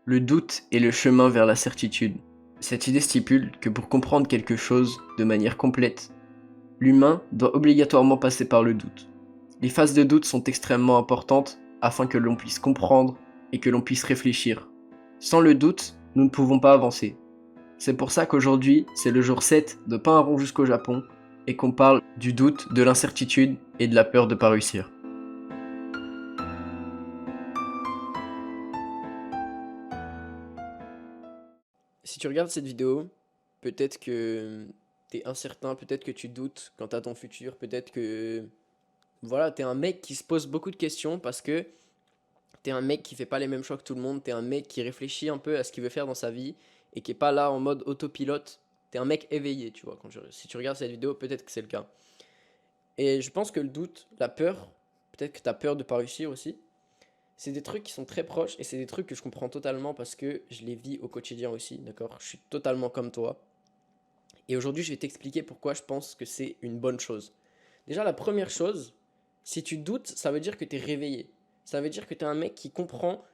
Le doute est le chemin vers la certitude. Cette idée stipule que pour comprendre quelque chose de manière complète, l'humain doit obligatoirement passer par le doute. Les phases de doute sont extrêmement importantes afin que l'on puisse comprendre et que l'on puisse réfléchir. Sans le doute, nous ne pouvons pas avancer. C'est pour ça qu'aujourd'hui, c'est le jour 7 de Pain à rond jusqu'au Japon et qu'on parle du doute, de l'incertitude et de la peur de ne pas réussir. Si tu regardes cette vidéo, peut-être que t'es incertain, peut-être que tu doutes quant à ton futur, peut-être que voilà, t'es un mec qui se pose beaucoup de questions parce que t'es un mec qui fait pas les mêmes choix que tout le monde, t'es un mec qui réfléchit un peu à ce qu'il veut faire dans sa vie et qui est pas là en mode autopilote. T'es un mec éveillé, tu vois. Si tu regardes cette vidéo, peut-être que c'est le cas. Et je pense que le doute, la peur, peut-être que t'as peur de pas réussir aussi, c'est des trucs qui sont très proches et c'est des trucs que je comprends totalement parce que je les vis au quotidien aussi, d'accord? Je suis totalement comme toi. Et aujourd'hui, je vais t'expliquer pourquoi je pense que c'est une bonne chose. Déjà, la première chose, si tu doutes, ça veut dire que tu es réveillé. Ça veut dire que tu es un mec qui comprend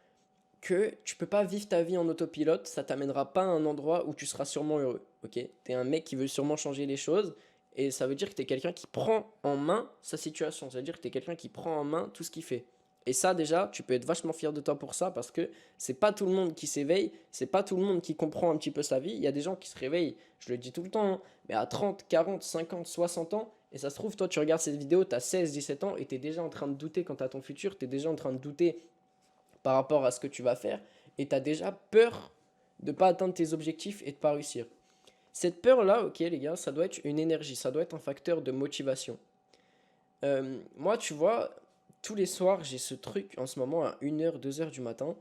que tu peux pas vivre ta vie en autopilote, ça t'amènera pas à un endroit où tu seras sûrement heureux. Ok? Tu es un mec qui veut sûrement changer les choses et ça veut dire que tu es quelqu'un qui prend en main sa situation. Ça veut dire que tu es quelqu'un qui prend en main tout ce qu'il fait. Et ça, déjà, tu peux être vachement fier de toi pour ça parce que c'est pas tout le monde qui s'éveille, c'est pas tout le monde qui comprend un petit peu sa vie. Il y a des gens qui se réveillent, je le dis tout le temps, hein, mais à 30, 40, 50, 60 ans, et ça se trouve, toi, tu regardes cette vidéo, tu as 16, 17 ans et tu es déjà en train de douter quant à ton futur, tu es déjà en train de douter par rapport à ce que tu vas faire et tu as déjà peur de ne pas atteindre tes objectifs et de ne pas réussir. Cette peur-là, ok les gars, ça doit être une énergie, ça doit être un facteur de motivation. Moi, tu vois, tous les soirs, j'ai ce truc en ce moment à 1h, 2h du matin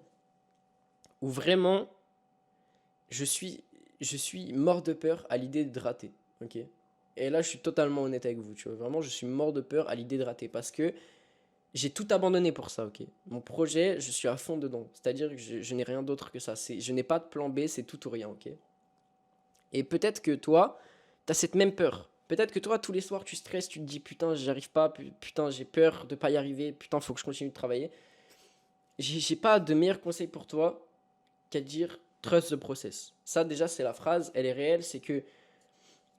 où vraiment je suis, je suis mort de peur à l'idée de rater. Ok. Et là, je suis totalement honnête avec vous, tu vois. Vraiment, je suis mort de peur à l'idée de rater parce que j'ai tout abandonné pour ça, ok. Mon projet, je suis à fond dedans. C'est-à-dire que je n'ai rien d'autre que ça. Je n'ai pas de plan B, c'est tout ou rien, ok. Et peut-être que toi, tu as cette même peur. Peut-être que toi, tous les soirs, tu stresses, tu te dis putain, j'y arrive pas, putain, j'ai peur de pas y arriver, putain, faut que je continue de travailler. J'ai pas de meilleur conseil pour toi qu'à dire trust the process. Ça, déjà, c'est la phrase, elle est réelle, c'est que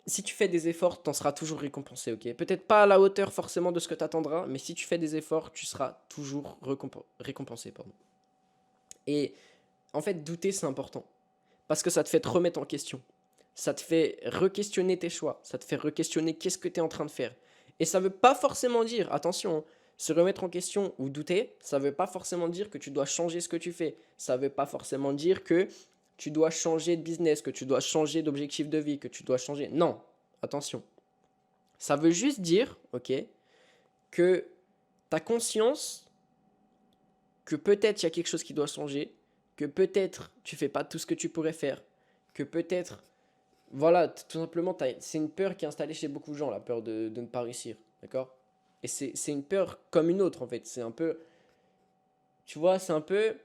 si tu fais des efforts, t'en seras toujours récompensé, ok. Peut-être pas à la hauteur forcément de ce que t'attendras, mais si tu fais des efforts, tu seras toujours récompensé, pardon. Et en fait, douter, c'est important. Parce que ça te fait te remettre en question. Ça te fait re-questionner tes choix. Ça te fait re-questionner qu'est-ce que tu es en train de faire. Et ça veut pas forcément dire, attention, se remettre en question ou douter, ça veut pas forcément dire que tu dois changer ce que tu fais. Ça veut pas forcément dire que tu dois changer de business, que tu dois changer d'objectif de vie, que tu dois changer. Non, attention. Ça veut juste dire, ok, que tu as conscience que peut-être il y a quelque chose qui doit changer, que peut-être tu fais pas tout ce que tu pourrais faire, que peut-être, voilà, tout simplement, c'est une peur qui est installée chez beaucoup de gens, la peur de ne pas réussir, d'accord. Et c'est une peur comme une autre, en fait. C'est un peu, tu vois, c'est un peu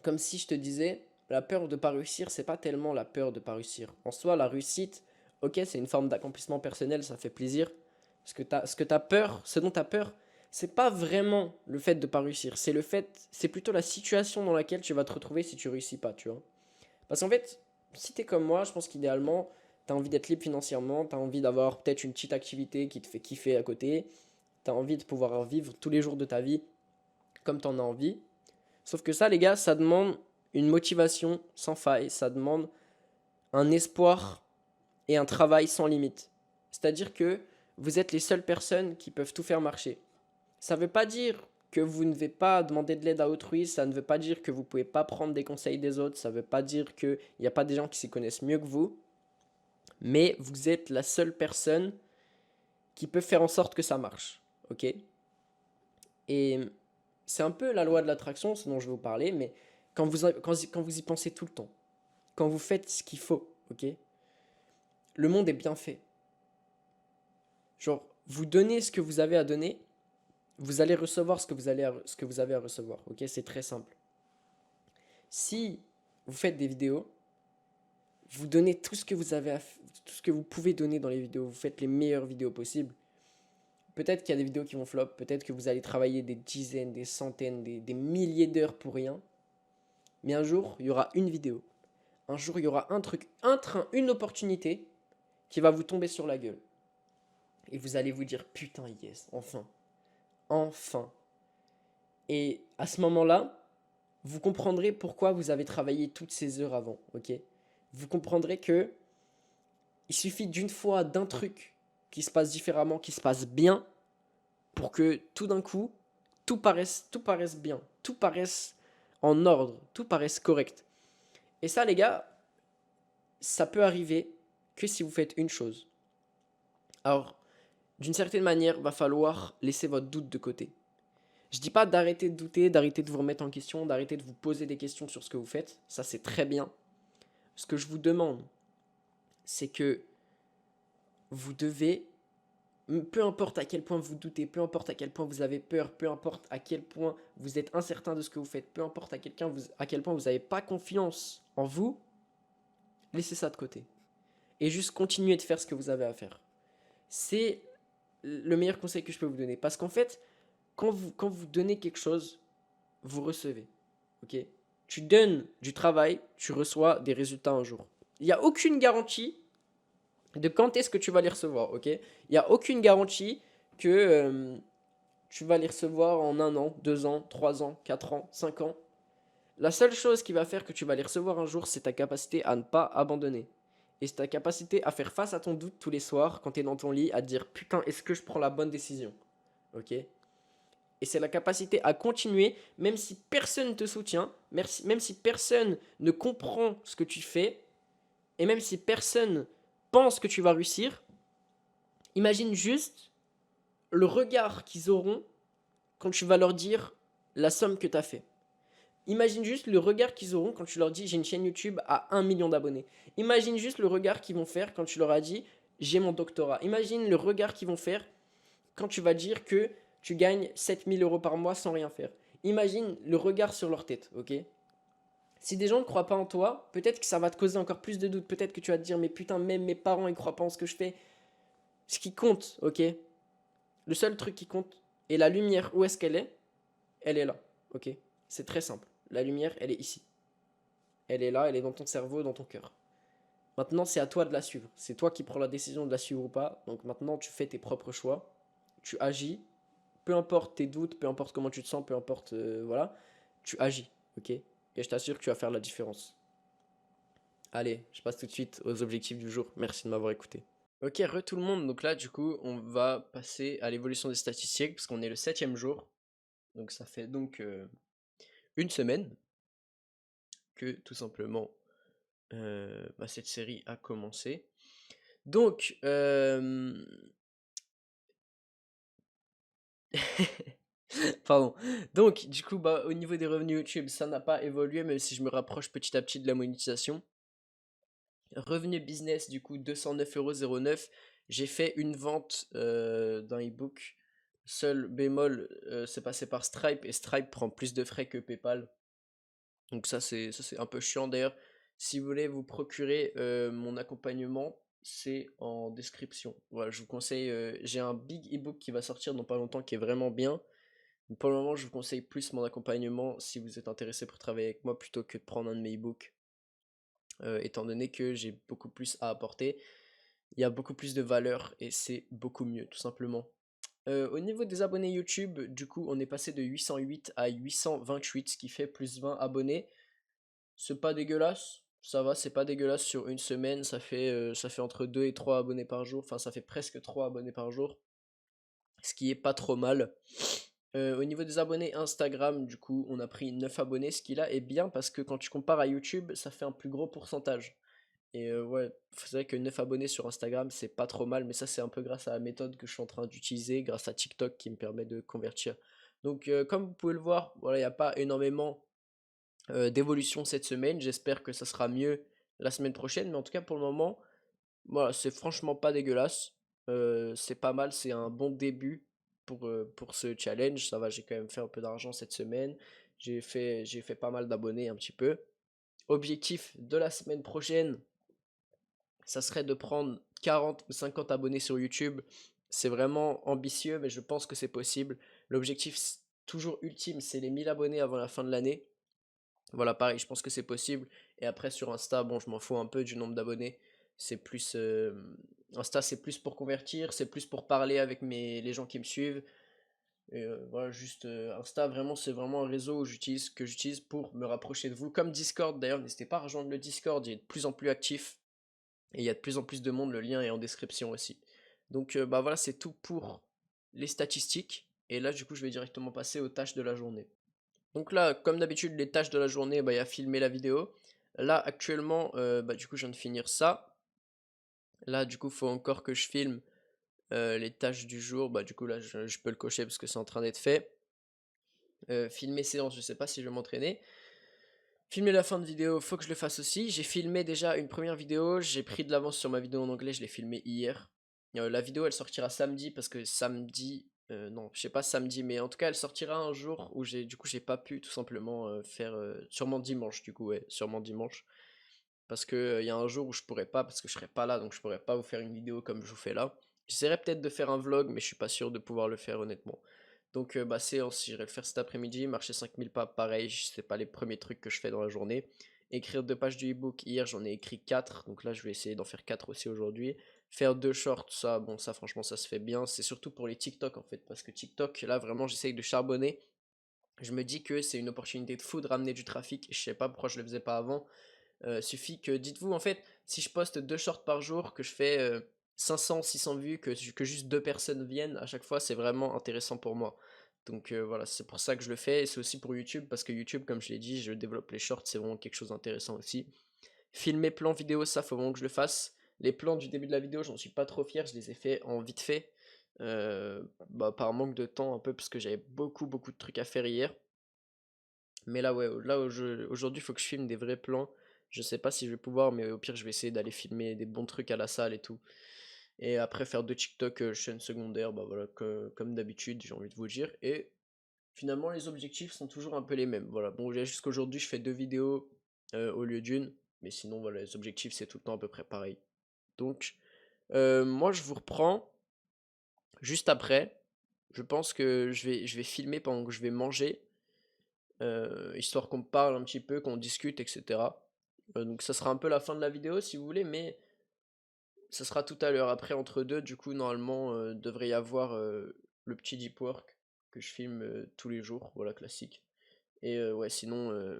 comme si je te disais, la peur de ne pas réussir, c'est pas tellement la peur de ne pas réussir. En soi, la réussite, ok, c'est une forme d'accomplissement personnel, ça fait plaisir. Ce que t'as peur, ce dont tu as peur, c'est pas vraiment le fait de ne pas réussir. C'est plutôt la situation dans laquelle tu vas te retrouver si tu réussis pas, tu vois. Parce qu'en fait, si tu es comme moi, je pense qu'idéalement, tu as envie d'être libre financièrement, tu as envie d'avoir peut-être une petite activité qui te fait kiffer à côté, tu as envie de pouvoir vivre tous les jours de ta vie comme tu en as envie. Sauf que ça, les gars, ça demande une motivation sans faille, ça demande un espoir et un travail sans limite. C'est-à-dire que vous êtes les seules personnes qui peuvent tout faire marcher. Ça ne veut pas dire que vous ne devez pas demander de l'aide à autrui, ça ne veut pas dire que vous ne pouvez pas prendre des conseils des autres, ça ne veut pas dire qu'il n'y a pas des gens qui s'y connaissent mieux que vous, mais vous êtes la seule personne qui peut faire en sorte que ça marche. Ok. Et c'est un peu la loi de l'attraction, ce dont je vais vous parler, mais quand vous y pensez tout le temps, quand vous faites ce qu'il faut, ok, le monde est bien fait. Genre, vous donnez ce que vous avez à donner, vous allez recevoir ce que vous avez à recevoir. Ok, c'est très simple. Si vous faites des vidéos, vous donnez tout ce que vous avez tout ce que vous pouvez donner dans les vidéos, vous faites les meilleures vidéos possibles. Peut-être qu'il y a des vidéos qui vont flop, peut-être que vous allez travailler des dizaines, des centaines, des milliers d'heures pour rien. Mais un jour, il y aura une vidéo. Un jour, il y aura un truc, un train, une opportunité qui va vous tomber sur la gueule. Et vous allez vous dire, putain, yes, enfin. Enfin. Et à ce moment-là, vous comprendrez pourquoi vous avez travaillé toutes ces heures avant, ok? Vous comprendrez que il suffit d'une fois, d'un truc qui se passe différemment, qui se passe bien, pour que tout d'un coup, tout paraisse bien, tout paraisse en ordre, tout paraisse correct. Et ça, les gars, ça peut arriver que si vous faites une chose. Alors, d'une certaine manière, va falloir laisser votre doute de côté. Je dis pas d'arrêter de douter, d'arrêter de vous remettre en question, d'arrêter de vous poser des questions sur ce que vous faites. Ça, c'est très bien. Ce que je vous demande, c'est que vous devez, peu importe à quel point vous doutez, peu importe à quel point vous avez peur, peu importe à quel point vous êtes incertain de ce que vous faites, peu importe à quel point vous n'avez pas confiance en vous, laissez ça de côté. Et juste continuez de faire ce que vous avez à faire. C'est le meilleur conseil que je peux vous donner. Parce qu'en fait, quand vous donnez quelque chose, vous recevez. Ok? Tu donnes du travail, tu reçois des résultats un jour. Il n'y a aucune garantie de quand est-ce que tu vas les recevoir. Ok? Il n'y a aucune garantie que tu vas les recevoir en 1 an, 2 ans, 3 ans, 4 ans, 5 ans. La seule chose qui va faire que tu vas les recevoir un jour, c'est ta capacité à ne pas abandonner. Et c'est ta capacité à faire face à ton doute tous les soirs quand tu es dans ton lit, à te dire putain, est-ce que je prends la bonne décision? Ok? Et c'est la capacité à continuer, même si personne ne te soutient, même si personne ne comprend ce que tu fais, et même si personne pense que tu vas réussir. Imagine juste le regard qu'ils auront quand tu vas leur dire la somme que tu as fait. Imagine juste le regard qu'ils auront quand tu leur dis j'ai une chaîne YouTube à 1 million d'abonnés. Imagine juste le regard qu'ils vont faire quand tu leur as dit j'ai mon doctorat. Imagine le regard qu'ils vont faire quand tu vas dire que tu gagnes 7 000 € par mois sans rien faire. Imagine le regard sur leur tête, ok? Si des gens ne croient pas en toi, peut-être que ça va te causer encore plus de doutes. Peut-être que tu vas te dire mais putain, même mes parents ils croient pas en ce que je fais. Ce qui compte, ok? Le seul truc qui compte, et la lumière, où est-ce qu'elle est? Elle est là, ok? C'est très simple. La lumière, elle est ici. Elle est là, elle est dans ton cerveau, dans ton cœur. Maintenant, c'est à toi de la suivre. C'est toi qui prends la décision de la suivre ou pas. Donc maintenant, tu fais tes propres choix. Tu agis. Peu importe tes doutes, peu importe comment tu te sens, peu importe, voilà. Tu agis, ok? Et je t'assure que tu vas faire la différence. Allez, je passe tout de suite aux objectifs du jour. Merci de m'avoir écouté. Ok, tout le monde. Donc là, du coup, on va passer à l'évolution des statistiques parce qu'on est le 7e jour. Donc ça fait donc une semaine que tout simplement cette série a commencé. Donc, pardon. Donc, du coup, au niveau des revenus YouTube, ça n'a pas évolué, même si je me rapproche petit à petit de la monétisation. Revenu business, du coup, 209,09 €. J'ai fait une vente d'un e-book. Seul bémol, c'est passé par Stripe et Stripe prend plus de frais que PayPal. Donc ça c'est un peu chiant d'ailleurs. Si vous voulez vous procurer mon accompagnement, c'est en description. Voilà, je vous conseille. J'ai un big ebook qui va sortir dans pas longtemps qui est vraiment bien. Mais pour le moment, je vous conseille plus mon accompagnement si vous êtes intéressé pour travailler avec moi plutôt que de prendre un de mes ebooks. Étant donné que j'ai beaucoup plus à apporter, il y a beaucoup plus de valeur et c'est beaucoup mieux tout simplement. Au niveau des abonnés YouTube, du coup, on est passé de 808 à 828, ce qui fait plus 20 abonnés. C'est pas dégueulasse, ça va, c'est pas dégueulasse sur une semaine, ça fait entre 2 et 3 abonnés par jour, enfin ça fait presque 3 abonnés par jour, ce qui est pas trop mal. Au niveau des abonnés Instagram, du coup, on a pris 9 abonnés, ce qui là est bien parce que quand tu compares à YouTube, ça fait un plus gros pourcentage. Et ouais, c'est vrai que 9 abonnés sur Instagram, c'est pas trop mal, mais ça c'est un peu grâce à la méthode que je suis en train d'utiliser, grâce à TikTok qui me permet de convertir. Donc comme vous pouvez le voir, voilà, il n'y a pas énormément d'évolution cette semaine. J'espère que ça sera mieux la semaine prochaine. Mais en tout cas, pour le moment, voilà, c'est franchement pas dégueulasse. C'est pas mal, c'est un bon début pour ce challenge. Ça va, j'ai quand même fait un peu d'argent cette semaine. J'ai fait pas mal d'abonnés un petit peu. Objectif de la semaine prochaine, ça serait de prendre 40 ou 50 abonnés sur YouTube. C'est vraiment ambitieux, mais je pense que c'est possible. L'objectif toujours ultime, c'est les 1000 abonnés avant la fin de l'année. Voilà, pareil, je pense que c'est possible. Et après, sur Insta, bon, je m'en fous un peu du nombre d'abonnés. C'est plus. Insta, c'est plus pour convertir, c'est plus pour parler avec les gens qui me suivent. Et voilà, juste Insta, vraiment, c'est vraiment un réseau que j'utilise pour me rapprocher de vous. Comme Discord, d'ailleurs, n'hésitez pas à rejoindre le Discord, il est de plus en plus actif. Et il y a de plus en plus de monde, le lien est en description aussi. Donc, bah voilà, c'est tout pour les statistiques. Et là, du coup, je vais directement passer aux tâches de la journée. Donc là, comme d'habitude, les tâches de la journée, bah, il y a filmer la vidéo. Là, actuellement, bah, du coup, je viens de finir ça. Là, du coup, il faut encore que je filme les tâches du jour. Bah, du coup, là, je peux le cocher parce que c'est en train d'être fait. Filmer séance, je sais pas si je vais m'entraîner. Filmer la fin de vidéo, faut que je le fasse aussi. J'ai filmé déjà une première vidéo. J'ai pris de l'avance sur ma vidéo en anglais, je l'ai filmée hier. La vidéo, elle sortira samedi parce que samedi. Non, je sais pas samedi, mais en tout cas, elle sortira un jour où j'ai pas pu tout simplement faire. Sûrement dimanche, du coup, ouais, sûrement dimanche. Parce que il y a un jour où je pourrais pas, parce que je serai pas là, donc je pourrais pas vous faire une vidéo comme je vous fais là. J'essaierai peut-être de faire un vlog, mais je suis pas sûr de pouvoir le faire honnêtement. Donc bah séance, j'irai le faire cet après-midi, marcher 5000 pas, pareil, c'est pas les premiers trucs que je fais dans la journée. Écrire 2 pages du e-book, hier j'en ai écrit 4, donc là je vais essayer d'en faire 4 aussi aujourd'hui. Faire 2 shorts, ça, bon ça franchement ça se fait bien, c'est surtout pour les TikTok en fait, parce que TikTok, là vraiment j'essaye de charbonner. Je me dis que c'est une opportunité de fou de ramener du trafic, je sais pas pourquoi je le faisais pas avant. Suffit que, dites-vous en fait, si je poste 2 shorts par jour, que je fais 500, 600 vues, que juste 2 personnes viennent à chaque fois, c'est vraiment intéressant pour moi. Donc voilà, c'est pour ça que je le fais. Et c'est aussi pour YouTube, parce que YouTube, comme je l'ai dit, je développe les shorts, c'est vraiment quelque chose d'intéressant aussi. Filmer plan vidéo, ça faut vraiment que je le fasse. Les plans du début de la vidéo, j'en suis pas trop fier, je les ai fait en vite fait. Bah, par manque de temps un peu, parce que j'avais beaucoup de trucs à faire hier. Mais là, ouais, là aujourd'hui, il faut que je filme des vrais plans. Je sais pas si je vais pouvoir, mais au pire, je vais essayer d'aller filmer des bons trucs à la salle et tout. Et après, faire de TikTok chaîne secondaire, bah voilà, comme d'habitude, j'ai envie de vous dire. Et finalement, les objectifs sont toujours un peu les mêmes. Voilà, bon, jusqu'aujourd'hui, je fais 2 vidéos au lieu d'une. Mais sinon, voilà, les objectifs, c'est tout le temps à peu près pareil. Donc, moi, je vous reprends juste après. Je pense que je vais filmer pendant que je vais manger. Histoire qu'on parle un petit peu, qu'on discute, etc. Donc ça sera un peu la fin de la vidéo si vous voulez, mais ça sera tout à l'heure. Après, entre deux, du coup, normalement, devrait y avoir le petit deep work que je filme tous les jours, voilà, classique. Et ouais, sinon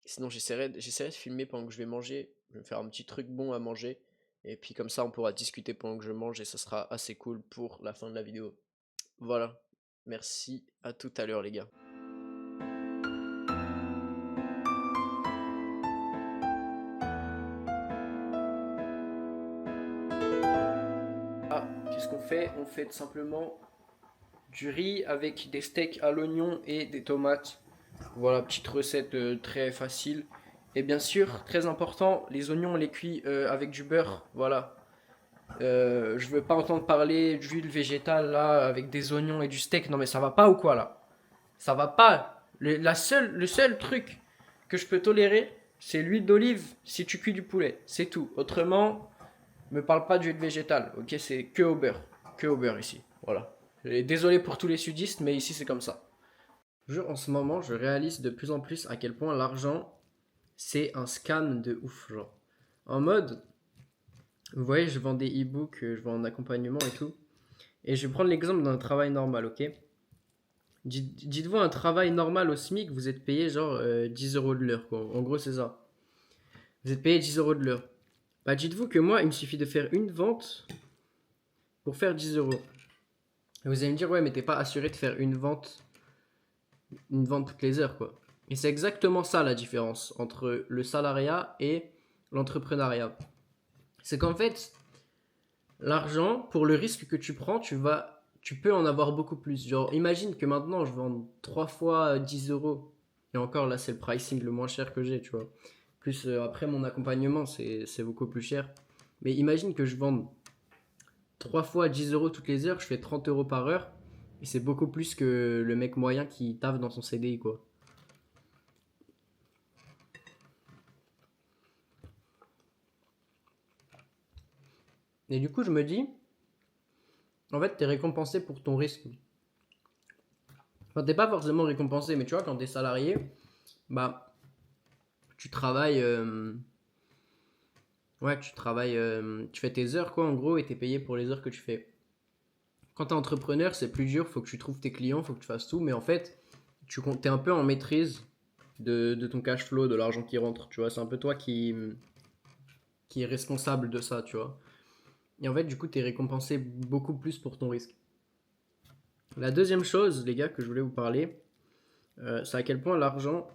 j'essaierai de filmer pendant que je vais manger. Je vais me faire un petit truc bon à manger. Et puis comme ça, on pourra discuter pendant que je mange et ça sera assez cool pour la fin de la vidéo. Voilà. Merci, à tout à l'heure les gars. Ah, qu'est-ce qu'on fait? On fait tout simplement du riz avec des steaks à l'oignon et des tomates. Voilà, petite recette très facile. Et bien sûr, très important, les oignons on les cuit avec du beurre. Voilà. Je veux pas entendre parler d'huile végétale là avec des oignons et du steak. Non mais ça va pas ou quoi là? Ça va pas. Le seul truc que je peux tolérer, c'est l'huile d'olive si tu cuis du poulet. C'est tout. Autrement, me parle pas d'huile végétale, ok? C'est que au beurre. Que au beurre ici. Voilà. Et désolé pour tous les sudistes, mais ici c'est comme ça. En ce moment, je réalise de plus en plus à quel point l'argent, c'est un scam de ouf. Genre. En mode, vous voyez, je vends des e-books, je vends en accompagnement et tout. Et je vais prendre l'exemple d'un travail normal, ok? Dites-vous un travail normal au SMIC, vous êtes payé genre 10 euros de l'heure, quoi. En gros, c'est ça. Vous êtes payé 10 euros de l'heure. Bah, dites-vous que moi, il me suffit de faire une vente pour faire 10 euros. Et vous allez me dire, ouais, mais t'es pas assuré de faire une vente toutes les heures, quoi. Et c'est exactement ça la différence entre le salariat et l'entrepreneuriat. C'est qu'en fait, l'argent, pour le risque que tu prends, tu peux en avoir beaucoup plus. Genre, imagine que maintenant, je vends 3 fois 10 euros. Et encore, là, c'est le pricing le moins cher que j'ai, tu vois. Plus après, mon accompagnement, c'est beaucoup plus cher. Mais imagine que je vende 3 fois 10 euros toutes les heures, je fais 30 euros par heure. Et c'est beaucoup plus que le mec moyen qui taffe dans son CDI, quoi. Et du coup, je me dis, en fait, t'es récompensé pour ton risque. Enfin, t'es pas forcément récompensé, mais tu vois, quand t'es salarié, bah, tu travailles, ouais, tu fais tes heures quoi en gros et t'es payé pour les heures que tu fais. Quand t'es entrepreneur, c'est plus dur, faut que tu trouves tes clients, faut que tu fasses tout, mais en fait, t'es un peu en maîtrise de ton cash flow, de l'argent qui rentre, tu vois, c'est un peu toi qui est responsable de ça, tu vois. Et en fait, du coup, t'es récompensé beaucoup plus pour ton risque. La deuxième chose, les gars, que je voulais vous parler, c'est à quel point l'argent,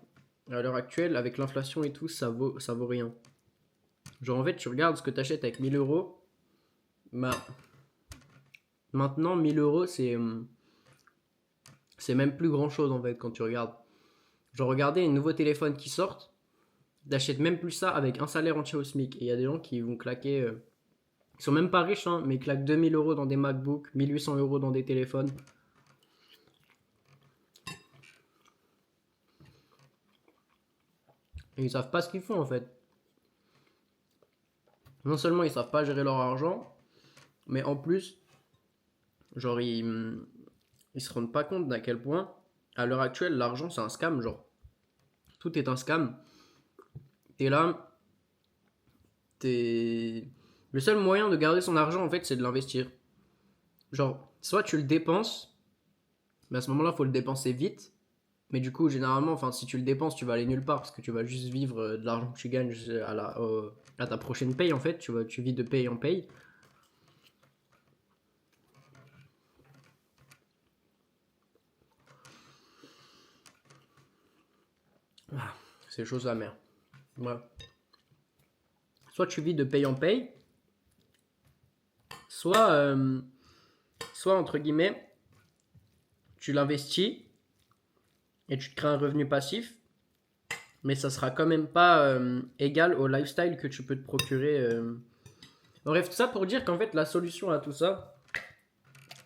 à l'heure actuelle, avec l'inflation et tout, ça vaut rien. Genre, en fait, tu regardes ce que tu achètes avec 1000 euros, bah, maintenant, 1000 euros, c'est même plus grand chose, en fait, quand tu regardes. Genre, regardez, un nouveau téléphone qui sort, t'achètes même plus ça avec un salaire entier au SMIC. Et il y a des gens qui vont claquer, ils sont même pas riches, hein, mais ils claquent 2000 euros dans des MacBooks, 1800 euros dans des téléphones. Et ils savent pas ce qu'ils font, en fait. Non seulement ils savent pas gérer leur argent, mais en plus, genre, ils se rendent pas compte d'à quel point, à l'heure actuelle, l'argent c'est un scam. Genre, tout est un scam. T'es là, t'es. Le seul moyen de garder son argent, en fait, c'est de l'investir. Genre, soit tu le dépenses, mais à ce moment-là, faut le dépenser vite. Mais du coup, généralement, enfin, si tu le dépenses, tu vas aller nulle part parce que tu vas juste vivre de l'argent que tu gagnes à ta prochaine paye, en fait. Tu vis de paye en paye. Ah, c'est chose amère. Ouais. Soit tu vis de paye en paye, soit, soit entre guillemets, tu l'investis et tu te crées un revenu passif, mais ça sera quand même pas égal au lifestyle que tu peux te procurer. Bref, tout ça pour dire qu'en fait, la solution à tout ça,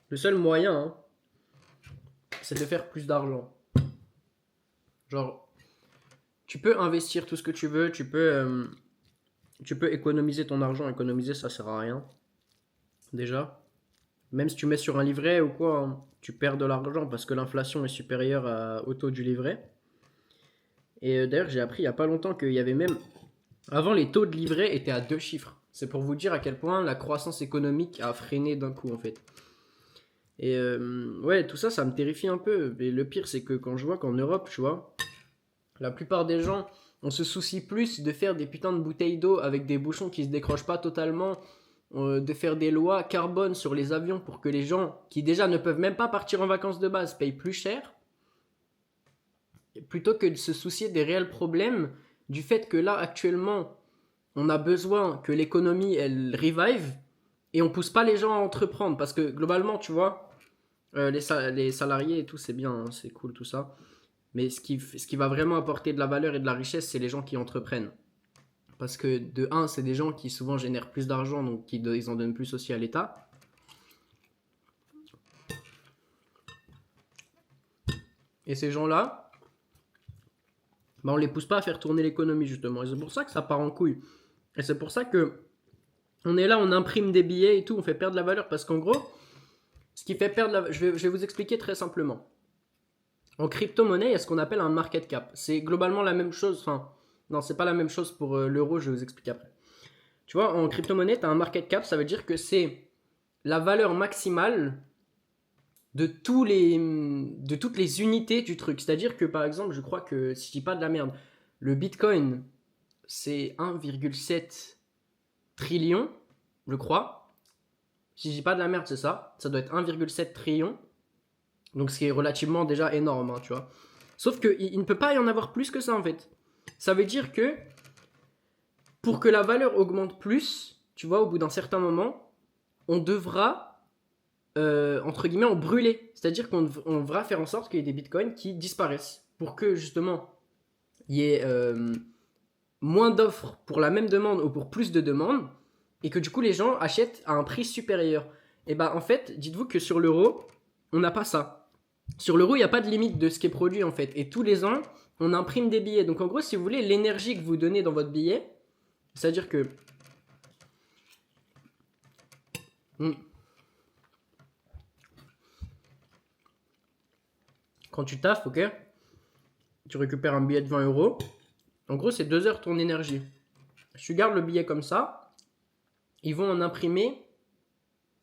le seul moyen, hein, c'est de faire plus d'argent. Genre, tu peux investir tout ce que tu peux économiser ton argent. Économiser, ça sert à rien, déjà. Même si tu mets sur un livret ou quoi, hein, tu perds de l'argent parce que l'inflation est supérieure au taux du livret. Et d'ailleurs, j'ai appris il y a pas longtemps qu'il y avait même. Avant, les taux de livret étaient à 2 chiffres. C'est pour vous dire à quel point la croissance économique a freiné d'un coup, en fait. Et ouais, tout ça, ça me terrifie un peu. Et le pire, c'est que quand je vois qu'en Europe, tu vois, la plupart des gens, on se soucie plus de faire des putains de bouteilles d'eau avec des bouchons qui se décrochent pas totalement, de faire des lois carbone sur les avions pour que les gens qui déjà ne peuvent même pas partir en vacances de base payent plus cher, plutôt que de se soucier des réels problèmes du fait que là, actuellement, on a besoin que l'économie, elle revive, et on pousse pas les gens à entreprendre, parce que globalement, tu vois, les salariés et tout, c'est bien, hein, c'est cool tout ça. Mais ce qui va vraiment apporter de la valeur et de la richesse, c'est les gens qui entreprennent. Parce que de un, c'est des gens qui souvent génèrent plus d'argent, donc ils en donnent plus aussi à l'État. Et ces gens-là, bah, on les pousse pas à faire tourner l'économie justement. Et c'est pour ça que ça part en couille. Et c'est pour ça que on est là, on imprime des billets et tout, on fait perdre la valeur. Parce qu'en gros, ce qui fait perdre la... je vais vous expliquer très simplement. En crypto-monnaie, il y a ce qu'on appelle un market cap. C'est globalement la même chose. Enfin, non, c'est pas la même chose pour l'euro, je vais vous expliquer après. Tu vois, en crypto-monnaie, tu as un market cap, ça veut dire que c'est la valeur maximale de toutes les unités du truc. C'est-à-dire que par exemple, je crois que, si je dis pas de la merde, le Bitcoin, c'est 1,7 trillion, je crois. Si je dis pas de la merde, c'est ça. Ça doit être 1,7 trillion. Donc ce qui est relativement déjà énorme, hein, tu vois. Sauf qu'il ne peut pas y en avoir plus que ça en fait. Ça veut dire que pour que la valeur augmente plus, tu vois, au bout d'un certain moment, on devra, entre guillemets, en brûler. C'est-à-dire qu'on devra faire en sorte qu'il y ait des bitcoins qui disparaissent. Pour que justement, il y ait moins d'offres pour la même demande ou pour plus de demandes. Et que du coup, les gens achètent à un prix supérieur. Et bah en fait, dites-vous que sur l'euro, on n'a pas ça. Sur l'euro, il n'y a pas de limite de ce qui est produit en fait. Et tous les ans, on imprime des billets. Donc en gros, si vous voulez, l'énergie que vous donnez dans votre billet, c'est-à-dire que... Quand tu taffes, ok, tu récupères un billet de 20 euros. En gros, c'est 2 heures ton énergie. Si tu gardes le billet comme ça, ils vont en imprimer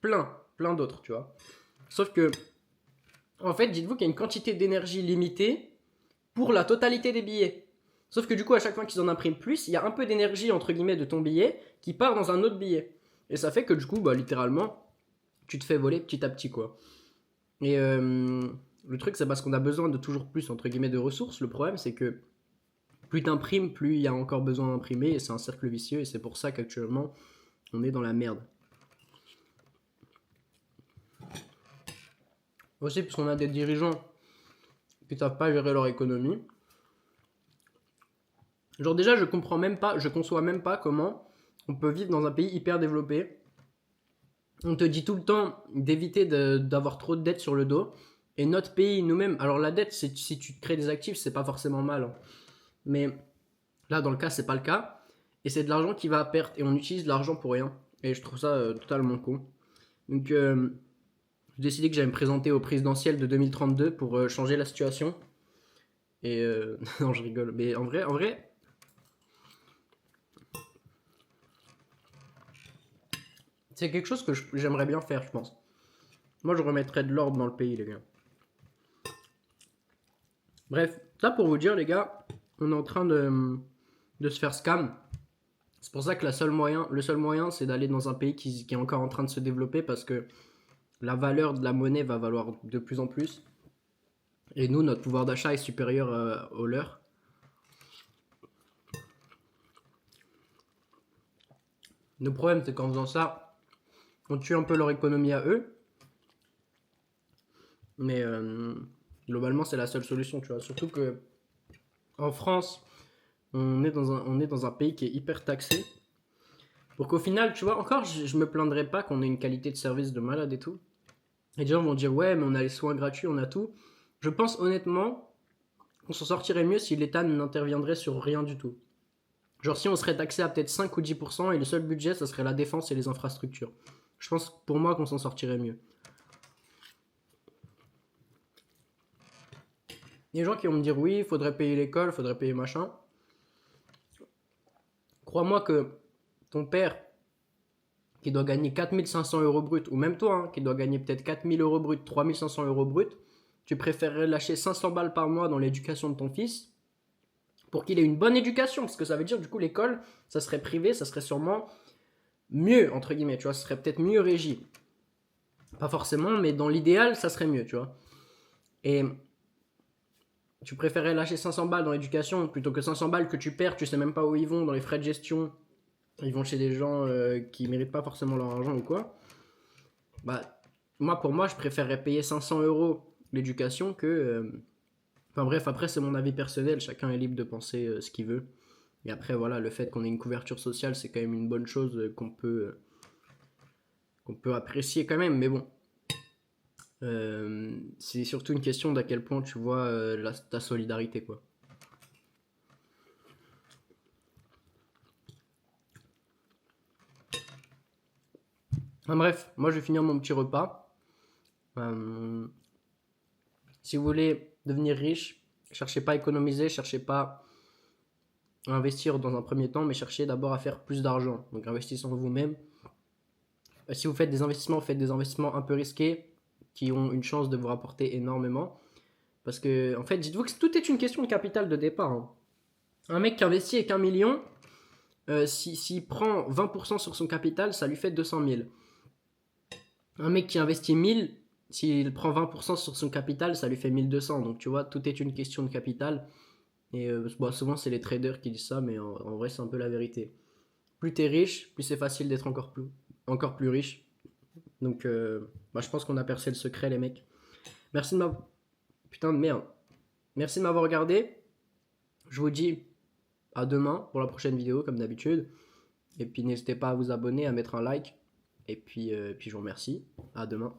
plein d'autres, tu vois. Sauf que, en fait, dites-vous qu'il y a une quantité d'énergie limitée pour la totalité des billets. Sauf que du coup, à chaque fois qu'ils en impriment plus, il y a un peu d'énergie, entre guillemets, de ton billet qui part dans un autre billet. Et ça fait que du coup, bah, littéralement, tu te fais voler petit à petit, quoi. Et le truc, c'est parce qu'on a besoin de toujours plus, entre guillemets, de ressources. Le problème, c'est que plus t'imprimes, plus il y a encore besoin d'imprimer, et c'est un cercle vicieux, et c'est pour ça qu'actuellement, on est dans la merde. Aussi, parce qu'on a des dirigeants qui savent pas gérer leur économie. Genre déjà, je comprends même pas, je conçois même pas comment on peut vivre dans un pays hyper développé. On te dit tout le temps d'éviter d'avoir trop de dettes sur le dos. Et notre pays, nous-mêmes, alors la dette, si tu crées des actifs, c'est pas forcément mal, hein. Mais là, dans le cas, c'est pas le cas. Et c'est de l'argent qui va à perte. Et on utilise l'argent pour rien. Et je trouve ça totalement con. Donc, j'ai décidé que j'allais me présenter au présidentiel de 2032 pour changer la situation. Et non, je rigole. Mais en vrai, c'est quelque chose que j'aimerais bien faire, je pense. Moi, je remettrais de l'ordre dans le pays, les gars. Bref, ça pour vous dire, les gars, on est en train de se faire scam. C'est pour ça que le seul moyen, c'est d'aller dans un pays qui est encore en train de se développer parce que la valeur de la monnaie va valoir de plus en plus. Et nous, notre pouvoir d'achat est supérieur au leur. Le problème, c'est qu'en faisant ça, on tue un peu leur économie à eux. Mais globalement, c'est la seule solution, tu vois. Surtout que en France, on est dans un pays qui est hyper taxé. Pour qu'au final, tu vois, encore, je me plaindrais pas qu'on ait une qualité de service de malade et tout. Et les gens vont dire, ouais, mais on a les soins gratuits, on a tout. Je pense honnêtement qu'on s'en sortirait mieux si l'État n'interviendrait sur rien du tout. Genre si on serait taxé à peut-être 5 ou 10% et le seul budget, ça serait la défense et les infrastructures. Je pense pour moi qu'on s'en sortirait mieux. Il y a des gens qui vont me dire, oui, il faudrait payer l'école, il faudrait payer machin. Crois-moi que ton père, qui doit gagner 4500 euros brut, ou même toi, hein, qui doit gagner peut-être 4000 euros brut, 3500 euros brut, tu préférerais lâcher 500 balles par mois dans l'éducation de ton fils pour qu'il ait une bonne éducation, parce que ça veut dire du coup l'école, ça serait privé, ça serait sûrement mieux, entre guillemets, tu vois, ça serait peut-être mieux régi. Pas forcément, mais dans l'idéal, ça serait mieux, tu vois. Et tu préférais lâcher 500 balles dans l'éducation plutôt que 500 balles que tu perds, tu sais même pas où ils vont, dans les frais de gestion, ils vont chez des gens qui méritent pas forcément leur argent ou quoi. Bah, moi, pour moi, je préférerais payer 500 euros l'éducation que. Enfin bref, après, c'est mon avis personnel, chacun est libre de penser ce qu'il veut. Et après, voilà, le fait qu'on ait une couverture sociale, c'est quand même une bonne chose qu'on peut apprécier quand même, mais bon. C'est surtout une question d'à quel point tu vois ta solidarité, quoi. Enfin, bref, moi je vais finir mon petit repas. Euh, si vous voulez devenir riche, cherchez pas à économiser, cherchez pas à investir dans un premier temps, mais cherchez d'abord à faire plus d'argent. Donc investissez en vous-même. Si vous faites des investissements, faites des investissements un peu risqués qui ont une chance de vous rapporter énormément. Parce que, en fait, dites-vous que tout est une question de capital de départ, hein. Un mec qui investit avec 1 million, s'il prend 20% sur son capital, ça lui fait 200 000. Un mec qui investit 1000, s'il prend 20% sur son capital, ça lui fait 1200. Donc tu vois, tout est une question de capital. Et bon, souvent, c'est les traders qui disent ça, mais en vrai, c'est un peu la vérité. Plus t'es riche, plus c'est facile d'être encore plus riche. Donc, bah, je pense qu'on a percé le secret, les mecs. Merci de m'avoir... Putain de merde. Merci de m'avoir regardé. Je vous dis à demain pour la prochaine vidéo, comme d'habitude. Et puis, n'hésitez pas à vous abonner, à mettre un like. Et puis je vous remercie. À demain.